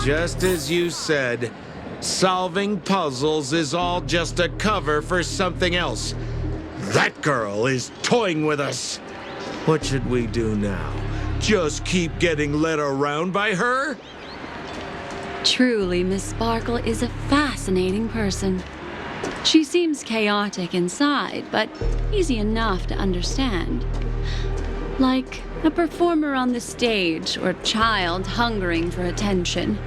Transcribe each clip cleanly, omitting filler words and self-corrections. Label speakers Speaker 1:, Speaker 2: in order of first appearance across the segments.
Speaker 1: Just as you said, solving puzzles is all just a cover for something else. That girl is toying with us. What should we do now? Just keep getting led around by her?
Speaker 2: Truly, Miss Sparkle is a fascinating person. She seems chaotic inside, but easy enough to understand. Like a performer on the stage or child hungering for attention.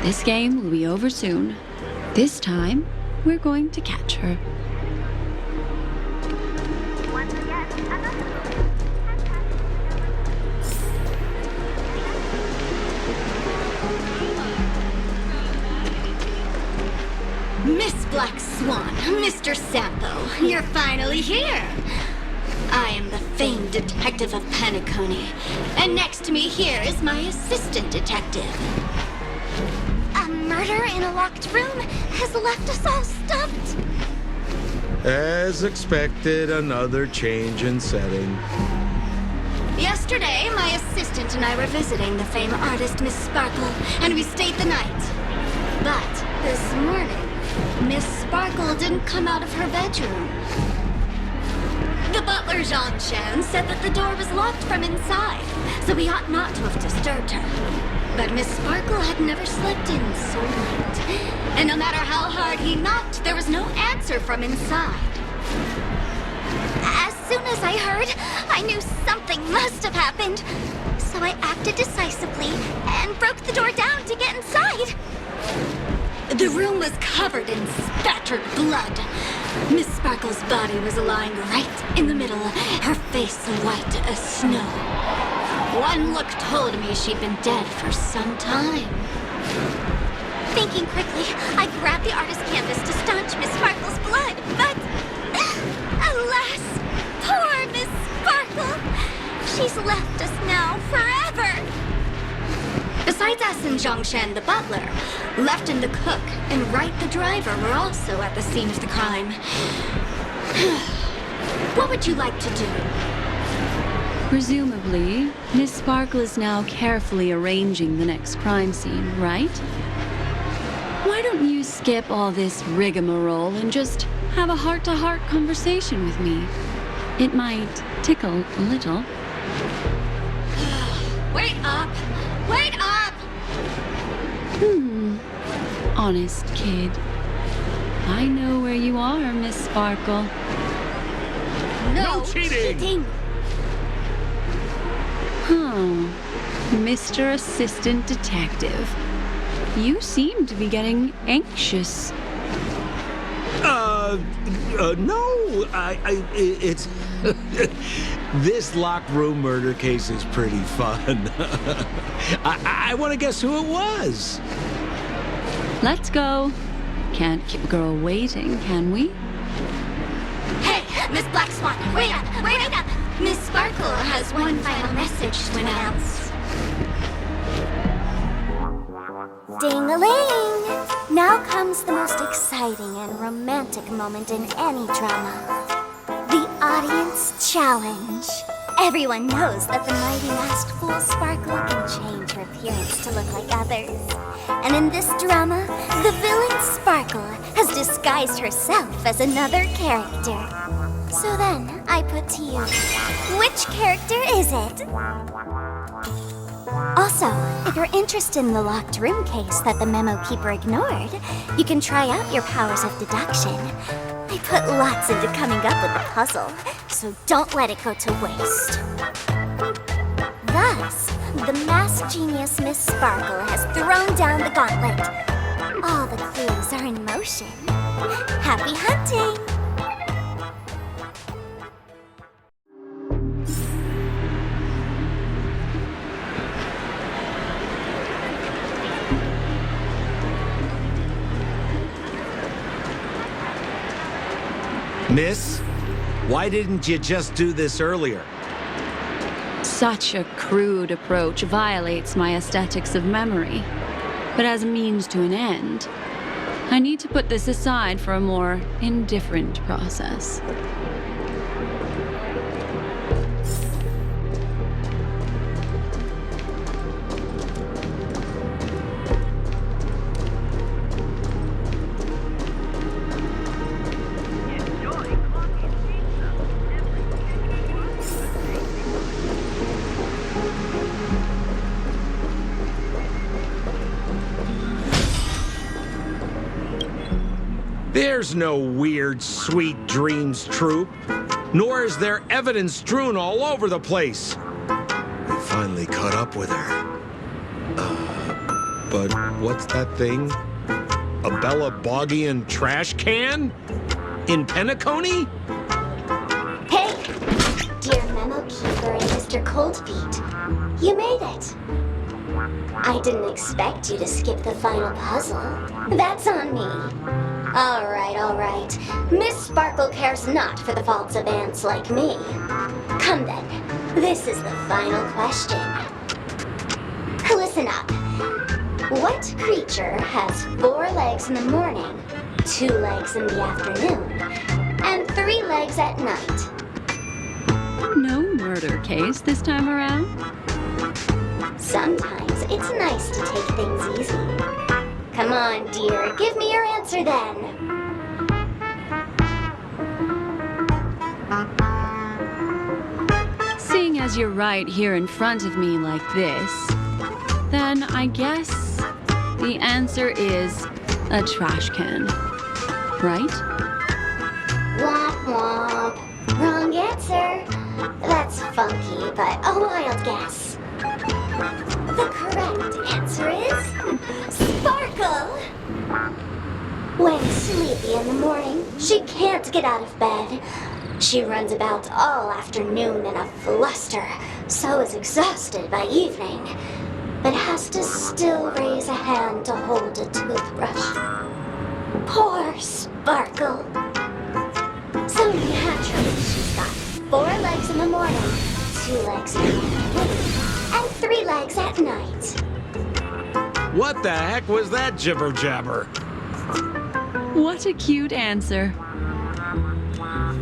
Speaker 2: This game will be over soon. This time, we're going to catch her.
Speaker 3: Miss Black Swan, Mr. Sampo, you're finally here. I am the famed detective of Paniconi, and next to me here is my assistant detective.
Speaker 4: A murder in a locked room has left us all stumped.
Speaker 1: As expected, another change in setting.
Speaker 3: Yesterday, my assistant and I were visiting the famed artist Miss Sparkle, and we stayed the night. But this morning, Miss Sparkle didn't come out of her bedroom. The butler, Jean-Chen, said that the door was locked from inside, so we ought not to have disturbed her. But Miss Sparkle had never slept in so late. And no matter how hard he knocked, there was no answer from inside.
Speaker 4: As soon as I heard, I knew something must have happened. So I acted decisively and broke the door down to get inside.
Speaker 3: The room was covered in spattered blood. Miss Sparkle's body was lying right in the middle, her face white as snow. One look told me she'd been dead for some time.
Speaker 4: Thinking quickly, I grabbed the artist canvas to staunch Miss Sparkle's blood, but alas, poor Miss Sparkle! She's left us now forever!
Speaker 3: Besides us and Zhongshan, the butler, Left and the cook and Wright the driver were also at the scene of the crime. What would you like to do?
Speaker 2: Presumably, Miss Sparkle is now carefully arranging the next crime scene, right? Why don't you skip all this rigmarole and just have a heart-to-heart conversation with me? It might tickle a little.
Speaker 3: Wait up! Wait up!
Speaker 2: Honest kid. I know where you are, Miss Sparkle.
Speaker 3: No
Speaker 1: cheating!
Speaker 2: Mr. Assistant Detective. You seem to be getting anxious.
Speaker 1: No, it's... This locked room murder case is pretty fun. I want to guess who it was.
Speaker 2: Let's go. Can't keep a girl waiting, can we?
Speaker 3: Hey, Miss Black Swan, wait up, wait up! Miss Sparkle has one final message to announce.
Speaker 4: Ding-a-ling! Now comes the most exciting and romantic moment in any drama. The audience challenge. Everyone knows that the mighty masked fool Sparkle can change her appearance to look like others. And in this drama, the villain Sparkle has disguised herself as another character. So then, I put to you, which character is it? Also, if you're interested in the locked room case that the memo keeper ignored, you can try out your powers of deduction. I put lots into coming up with the puzzle, so don't let it go to waste. Thus, the masked genius Miss Sparkle has thrown down the gauntlet. All the clues are in motion. Happy hunting!
Speaker 1: Miss, why didn't you just do this earlier?
Speaker 2: Such a crude approach violates my aesthetics of memory. But as a means to an end, I need to put this aside for a more indifferent process.
Speaker 1: There's no weird, sweet dreams troupe, nor is there evidence strewn all over the place. We finally caught up with her. But what's that thing? A Bella Boggian trash can? In Penacony?
Speaker 4: Hey, dear Memo Keeper and Mr. Coldfeet, you made it. I didn't expect you to skip the final puzzle. That's on me. All right. Miss Sparkle cares not for the faults of ants like me. Come then, this is the final question. Listen up. What creature has 4 legs in the morning, 2 legs in the afternoon, and 3 legs at night?
Speaker 2: No murder case this time around?
Speaker 4: Sometimes it's nice to take things easy. Come on, dear, give me your answer then.
Speaker 2: Seeing as you're right here in front of me like this, then I guess the answer is a trash can, right?
Speaker 4: Womp womp. Wrong answer. That's funky, but a wild guess. The correct answer is Sparkle. When sleepy in the morning, she can't get out of bed. She runs about all afternoon in a fluster, so is exhausted by evening, but has to still raise a hand to hold a toothbrush. Poor Sparkle. So naturally, she's got 4 legs in the morning, 2 legs in the afternoon, and 3 legs at night.
Speaker 1: What the heck was that jibber-jabber?
Speaker 2: What a cute answer.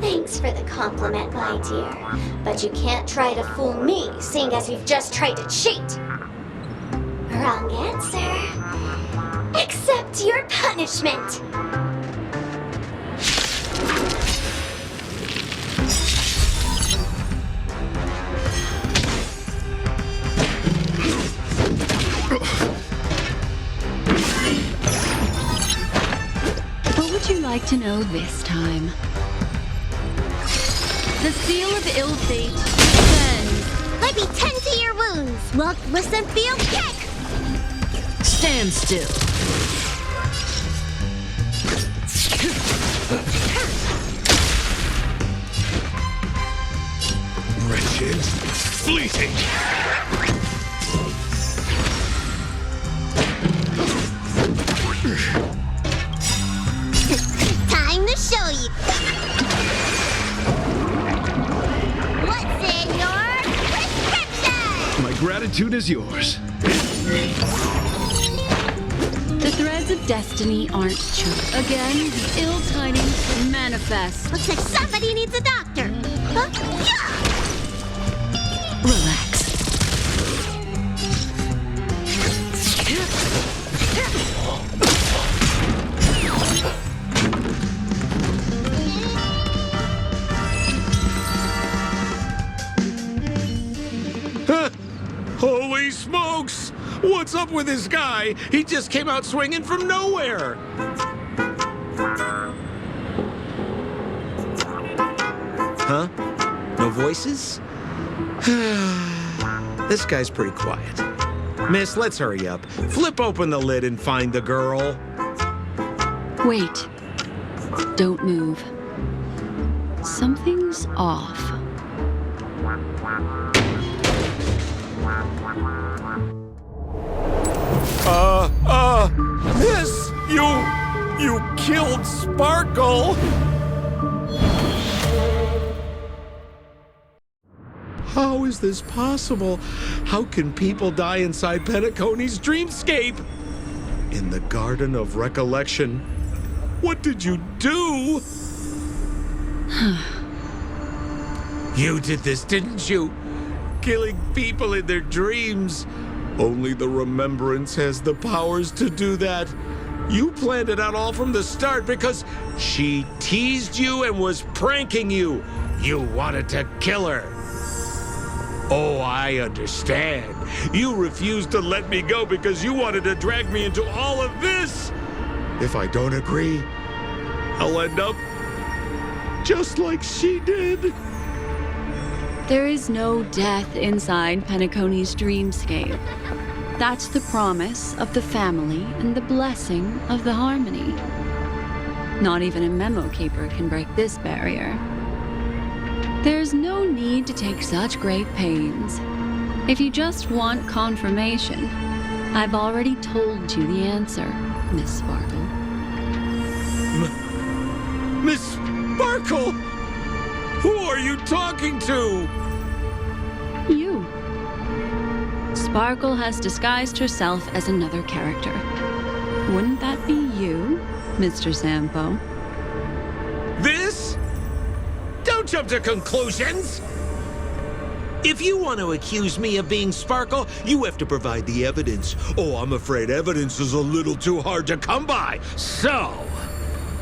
Speaker 4: Thanks for the compliment, my dear. But you can't try to fool me, seeing as you've just tried to cheat. Wrong answer. Accept your punishment.
Speaker 2: What would you like to know this time? The seal of ill fate sends.
Speaker 3: Let me tend to your wounds. Look, listen, feel, kick!
Speaker 2: Stand still.
Speaker 1: Wretched, fleeting.
Speaker 3: Time to show you. What's in your prescription?
Speaker 5: My gratitude is yours.
Speaker 2: The threads of destiny aren't chopped. Again, the ill tidings manifest.
Speaker 3: Looks like somebody needs a doctor. Huh? Yeah!
Speaker 2: Relax.
Speaker 1: Holy smokes! What's up with this guy? He just came out swinging from nowhere. Huh? No voices? This guy's pretty quiet. Miss, let's hurry up. Flip open the lid and find the girl.
Speaker 2: Wait. Don't move. Something's off.
Speaker 1: Miss, you killed Sparkle. How is this possible? How can people die inside Penacony's dreamscape? In the Garden of Recollection. What did you do? You did this, didn't you? Killing people in their dreams. Only the Remembrance has the powers to do that. You planned it out all from the start because she teased you and was pranking you. You wanted to kill her. Oh, I understand. You refused to let me go because you wanted to drag me into all of this. If I don't agree, I'll end up just like she did.
Speaker 2: There is no death inside Penacony's dreamscape. That's the promise of the family and the blessing of the harmony. Not even a memo keeper can break this barrier. There's no need to take such great pains. If you just want confirmation, I've already told you the answer, Miss Sparkle.
Speaker 1: Miss Sparkle! Who are you talking to?
Speaker 2: You. Sparkle has disguised herself as another character. Wouldn't that be you, Mr. Sampo?
Speaker 1: This? Don't jump to conclusions! If you want to accuse me of being Sparkle, you have to provide the evidence. Oh, I'm afraid evidence is a little too hard to come by. So,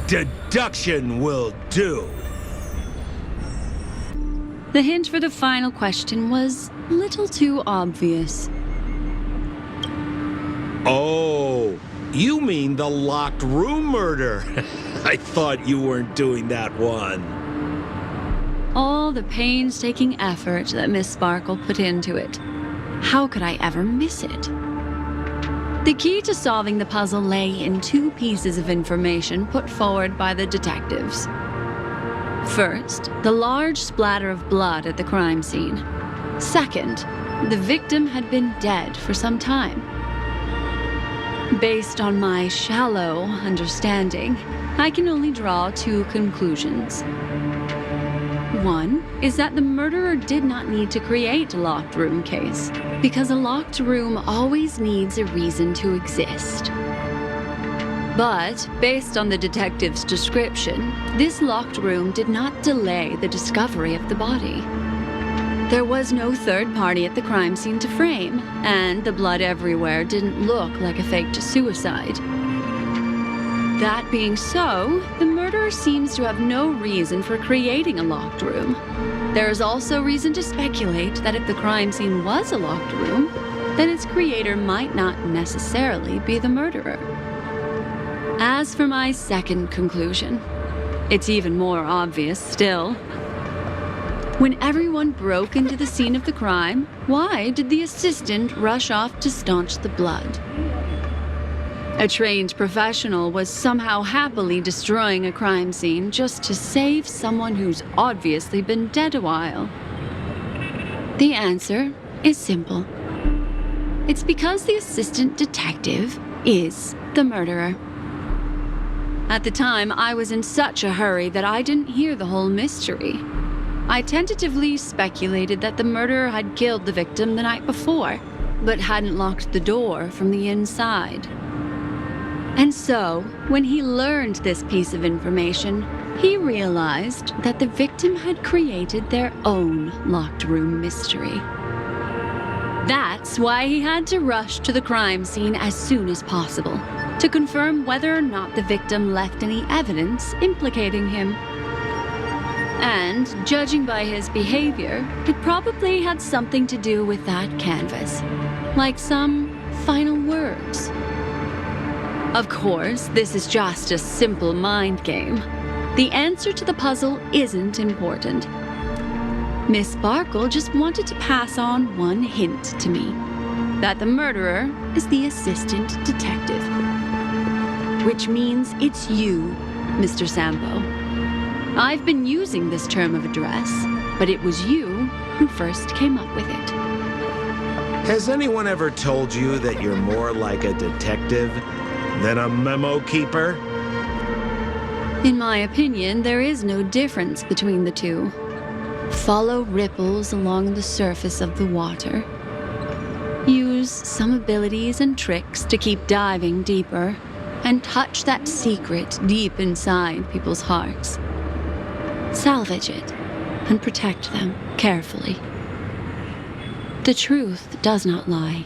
Speaker 1: deduction will do.
Speaker 2: The hint for the final question was a little too obvious.
Speaker 1: Oh, you mean the locked room murder? I thought you weren't doing that one.
Speaker 2: All the painstaking effort that Miss Sparkle put into it. How could I ever miss it? The key to solving the puzzle lay in two pieces of information put forward by the detectives. First, the large splatter of blood at the crime scene. Second, the victim had been dead for some time. Based on my shallow understanding, I can only draw two conclusions. One is that the murderer did not need to create a locked room case, because a locked room always needs a reason to exist. But, based on the detective's description, this locked room did not delay the discovery of the body. There was no third party at the crime scene to frame, and the blood everywhere didn't look like a faked suicide. That being so, the murderer seems to have no reason for creating a locked room. There is also reason to speculate that if the crime scene was a locked room, then its creator might not necessarily be the murderer. As for my second conclusion, it's even more obvious still. When everyone broke into the scene of the crime, why did the assistant rush off to staunch the blood? A trained professional was somehow happily destroying a crime scene just to save someone who's obviously been dead a while. The answer is simple. It's because the assistant detective is the murderer. At the time, I was in such a hurry that I didn't hear the whole mystery. I tentatively speculated that the murderer had killed the victim the night before, but hadn't locked the door from the inside. And so, when he learned this piece of information, he realized that the victim had created their own locked room mystery. That's why he had to rush to the crime scene as soon as possible, to confirm whether or not the victim left any evidence implicating him. And, judging by his behavior, it probably had something to do with that canvas, like some final words. Of course, this is just a simple mind game. The answer to the puzzle isn't important. Miss Sparkle just wanted to pass on one hint to me, that the murderer is the assistant detective. Which means it's you, Mr. Sampo. I've been using this term of address, but it was you who first came up with it.
Speaker 1: Has anyone ever told you that you're more like a detective than a memo keeper?
Speaker 2: In my opinion, there is no difference between the two. Follow ripples along the surface of the water. Use some abilities and tricks to keep diving deeper, and touch that secret deep inside people's hearts. Salvage it and protect them carefully. The truth does not lie.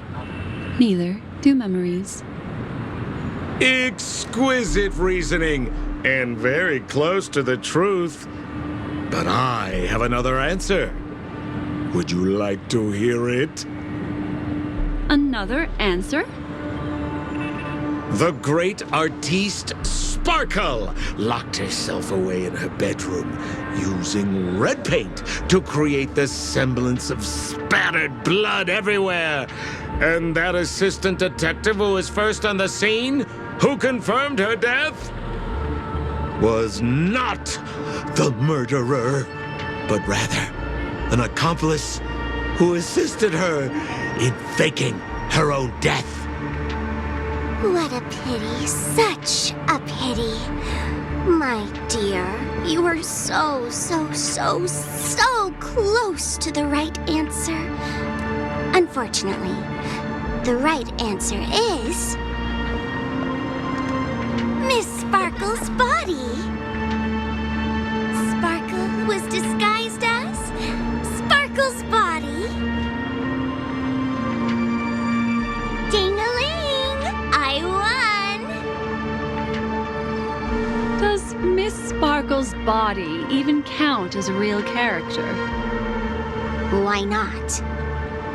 Speaker 2: Neither do memories.
Speaker 1: Exquisite reasoning, and very close to the truth. But I have another answer. Would you like to hear it?
Speaker 2: Another answer?
Speaker 1: The great artiste Sparkle locked herself away in her bedroom using red paint to create the semblance of spattered blood everywhere. And that assistant detective who was first on the scene, who confirmed her death, was not the murderer, but rather an accomplice who assisted her in faking her own death.
Speaker 4: What a pity, such a pity. My dear, you were so close to the right answer. Unfortunately, the right answer is Miss Sparkle's body. Sparkle was disguised as Sparkle's body. Ding-a-ling! I won!
Speaker 2: Does Miss Sparkle's body even count as a real character?
Speaker 4: Why not?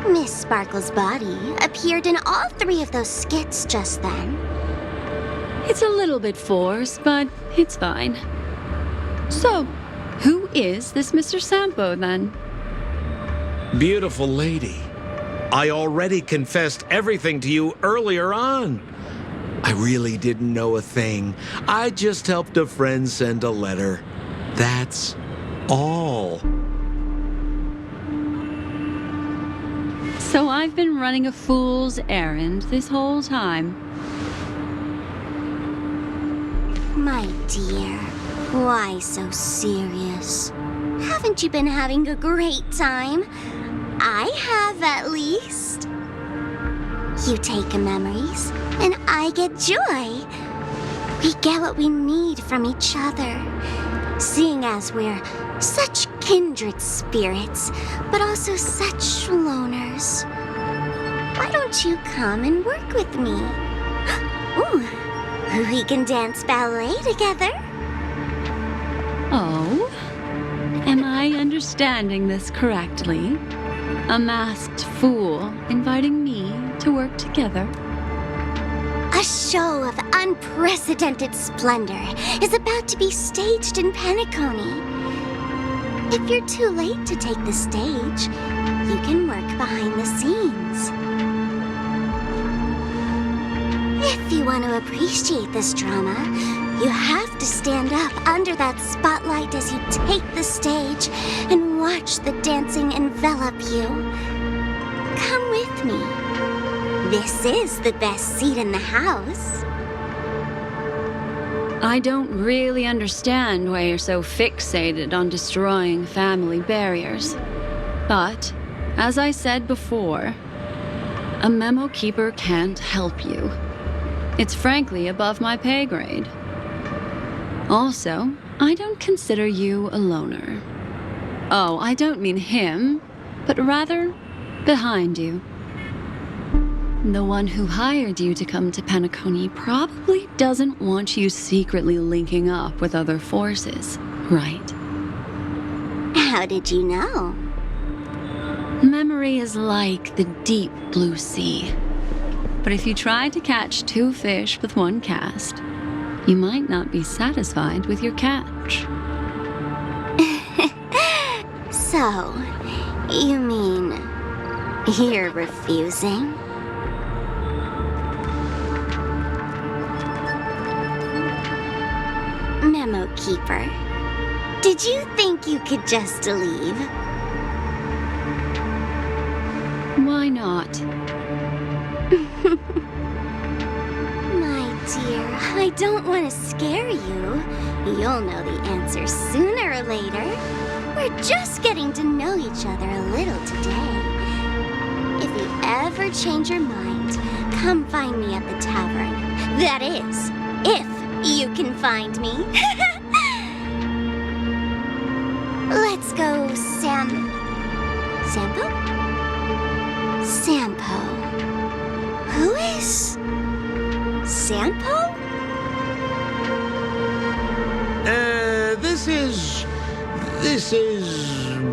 Speaker 4: Miss Sparkle's body appeared in all 3 of those skits just then.
Speaker 2: It's a little bit forced, but it's fine. So, who is this Mr. Sampo, then?
Speaker 1: Beautiful lady, I already confessed everything to you earlier on. I really didn't know a thing. I just helped a friend send a letter. That's all.
Speaker 2: So I've been running a fool's errand this whole time.
Speaker 4: My dear, why so serious? Haven't you been having a great time? I have, at least. You take memories, and I get joy. We get what we need from each other, seeing as we're such kindred spirits, but also such loners. Why don't you come and work with me? Ooh, we can dance ballet together.
Speaker 2: Oh? Am I understanding this correctly? A masked fool inviting me to work together?
Speaker 4: A show of unprecedented splendor is about to be staged in Penacony. If you're too late to take the stage, you can work behind the scenes. If you want to appreciate this drama, you have to stand up under that spotlight as you take the stage and watch the dancing envelop you. Come with me. This is the best seat in the house.
Speaker 2: I don't really understand why you're so fixated on destroying family barriers. But, as I said before, a memo keeper can't help you. It's frankly above my pay grade. Also, I don't consider you a loner. Oh, I don't mean him, but rather behind you. The one who hired you to come to Penacony probably doesn't want you secretly linking up with other forces, right?
Speaker 4: How did you know?
Speaker 2: Memory is like the deep blue sea. But if you try to catch 2 fish with 1 cast, you might not be satisfied with your catch.
Speaker 4: So, you mean you're refusing? Memo Keeper, did you think you could just leave?
Speaker 2: Why not?
Speaker 4: My dear, I don't want to scare you. You'll know the answer sooner or later. We're just getting to know each other a little today. If you ever change your mind, come find me at the tavern. That is, if you can find me. Let's go, Sampo? Sampo. Who is Sampo?
Speaker 1: This is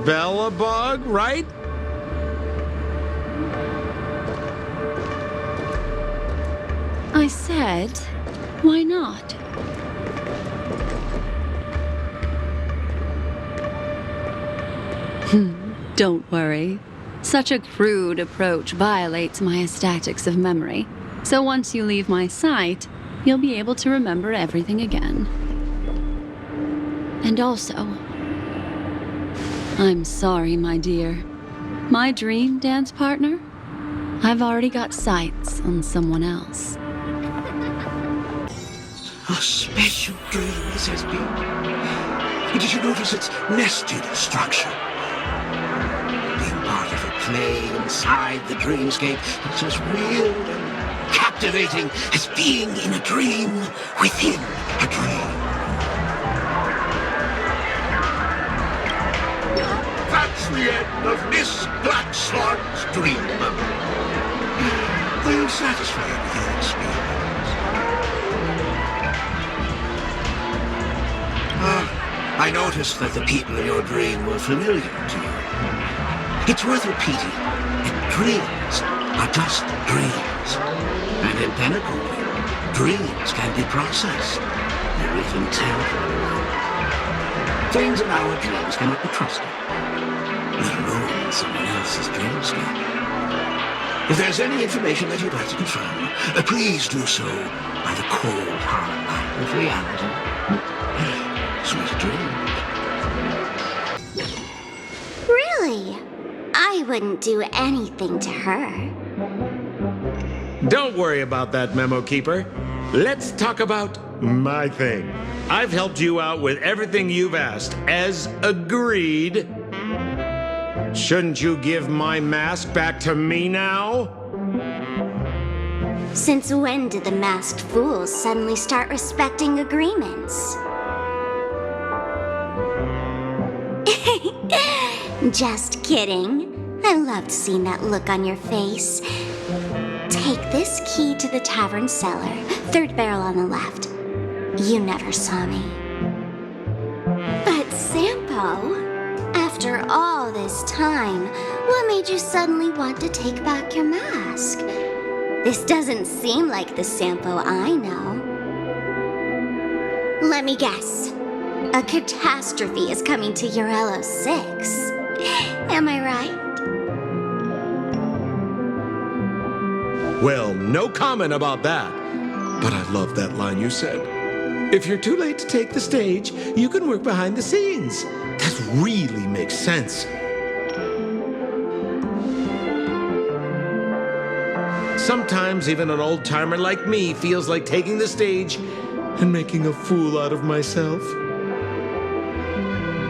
Speaker 1: Bellabog, right?
Speaker 2: I I said, why not? Don't worry. Such a crude approach violates my statics of memory. So once you leave my sight, you'll be able to remember everything again. And also, I'm sorry, my dear. My dream dance partner? I've already got sights on someone else.
Speaker 5: A special dream this has been. Did you notice its nested structure? Being part of a play inside the dreamscape is as real and captivating as being in a dream within a dream. That's the end of Miss Blackslark's dream. Are you satisfied with your experience? I noticed that the people in your dream were familiar to you. It's worth repeating that dreams are just dreams. And in Pinnacle, dreams can be processed. They're even temporary. Things in our dreams cannot be trusted, let alone in someone else's dreamscape. If there's any information that you'd like to confirm, please do so by the cold, hard light of reality. Sweet dreams.
Speaker 4: Really? I wouldn't do anything to her.
Speaker 1: Don't worry about that, Memo Keeper. Let's talk about my thing. I've helped you out with everything you've asked, as agreed. Shouldn't you give my mask back to me now?
Speaker 4: Since when did the masked fools suddenly start respecting agreements? Just kidding. I loved seeing that look on your face. Take this key to the tavern cellar, third barrel on the left. You never saw me. But Sampo, after all this time, what made you suddenly want to take back your mask? This doesn't seem like the Sampo I know. Let me guess. A catastrophe is coming to Urello 6. Am I right?
Speaker 1: Well, no comment about that. But I love that line you said. If you're too late to take the stage, you can work behind the scenes. That really makes sense. Sometimes even an old-timer like me feels like taking the stage and making a fool out of myself.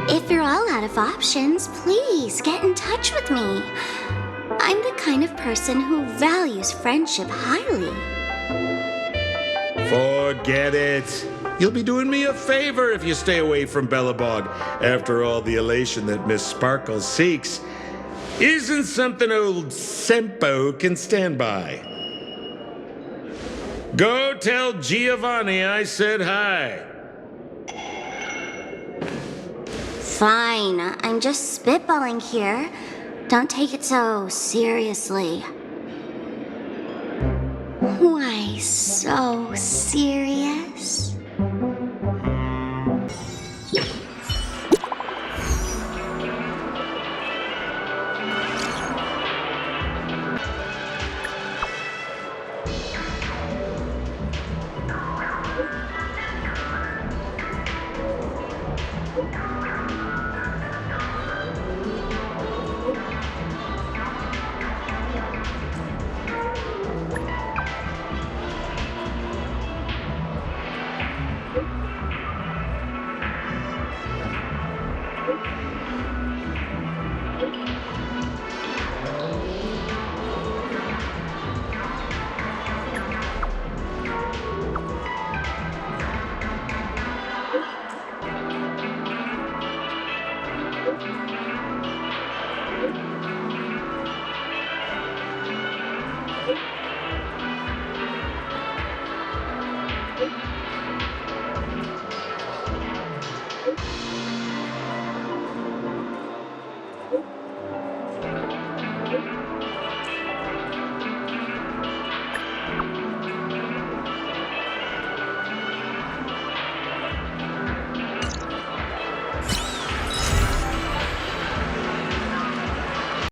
Speaker 4: If you're all out of options, please get in touch with me. I'm the kind of person who values friendship highly.
Speaker 1: Forget it. You'll be doing me a favor if you stay away from Bellabog. After all, the elation that Miss Sparkle seeks isn't something old Sempo can stand by. Go tell Giovanni I said hi.
Speaker 4: Fine, I'm just spitballing here. Don't take it so seriously. Why so serious?